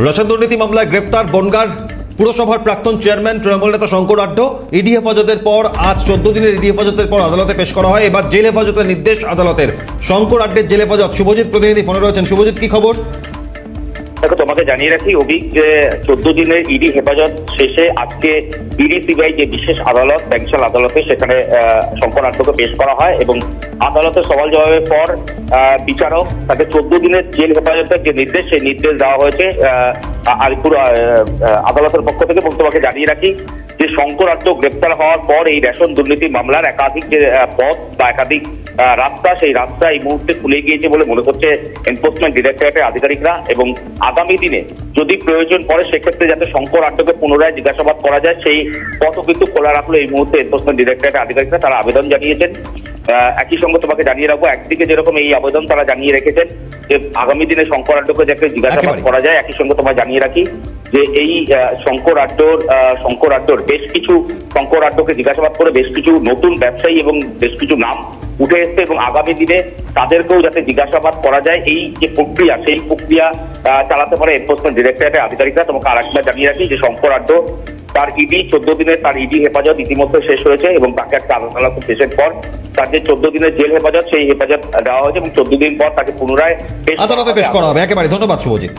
Ration দুর্নীতি মামলায় গ্রেফতার বনগাঁর পুরসভার প্রাক্তন চেয়ারম্যান তৃণমূল নেতা শঙ্কর আড্ড। ইডি হেফাজতের পর আজ 14 দিনের ইডি হেফাজতের পর আদালতে পেশ করা হয়। এবার জেল হেফাজতের নির্দেশ আদালতের। শঙ্কর আড্ডের জেল হেফাজত। শুভজিৎ প্রতিনিধি ফোনে রয়েছেন। শুভজিৎ, কি খবর? দেখো, তোমাকে জানিয়ে রাখি অভিক, যে 14 দিনের ইডি হেফাজত শেষে আজকে ইডি সিবিআই যে বিশেষ আদালত ব্যাংশাল আদালতে সেখানে শঙ্কর আড্ডকে পেশ করা হয় এবং আদালতের সওয়াল জবাবের পর বিচারক তাকে 14 দিনের জেল হেফাজতের যে নির্দেশ সেই নির্দেশ দেওয়া হয়েছে আলিপুর আদালতের পক্ষ থেকে। এবং তোমাকে জানিয়ে রাখি যে শঙ্কর আড্ড গ্রেপ্তার হওয়ার পর এই রেশন দুর্নীতি মামলার একাধিক যে পথ বা একাধিক রাস্তা, সেই রাস্তা এই মুহূর্তে খুলে গিয়েছে বলে মনে করছে এনফোর্সমেন্ট ডিরেক্টরেটের আধিকারিকরা। এবং আগামী দিনে যদি প্রয়োজন পড়ে সেক্ষেত্রে যাতে শঙ্কর আড্ডকে পুনরায় জিজ্ঞাসাবাদ করা যায় সেই পথও কিন্তু খোলা রাখলো এই মুহূর্তে এনফোর্সমেন্ট ডিরেক্টরেটের আধিকারিকরা। তারা আবেদন জানিয়েছেন। একই সঙ্গে তোমাকে জানিয়ে রাখবো, একদিকে যেরকম এই আবেদন তারা জানিয়ে রেখেছেন যে আগামী দিনে শঙ্কর আড্ডকে যাতে জিজ্ঞাসাবাদ করা যায়, একই সঙ্গে তোমায় জানিয়ে রাখি যে এই শঙ্কর আড্ডর বেশ কিছু শঙ্কর আড্ডকে জিজ্ঞাসাবাদ করে বেশ কিছু নতুন ব্যবসায়ী এবং বেশ কিছু নাম উঠে এসছে এবং আগামী দিনে তাদেরকেও যাতে জিজ্ঞাসাবাদ করা যায় এই যে প্রক্রিয়া সেই প্রক্রিয়া চালাতে পারে এনফোর্সমেন্ট ডিরেক্টরেটের আধিকারিকরা। তোমাকে আরেকবার জানিয়ে রাখি যে শঙ্কর আড্ড তার ইডি 14 দিনের তার ইডি হেফাজত ইতিমধ্যে শেষ হয়েছে এবং তাকে একটা আদালত শেষের পর তার যে 14 দিনের জেল হেফাজত সেই হেফাজত দেওয়া হয়েছে এবং 14 দিন পর তাকে পুনরায় আদালতে পেশ করা হবে। একেবারে ধন্যবাদ শুভজিৎ।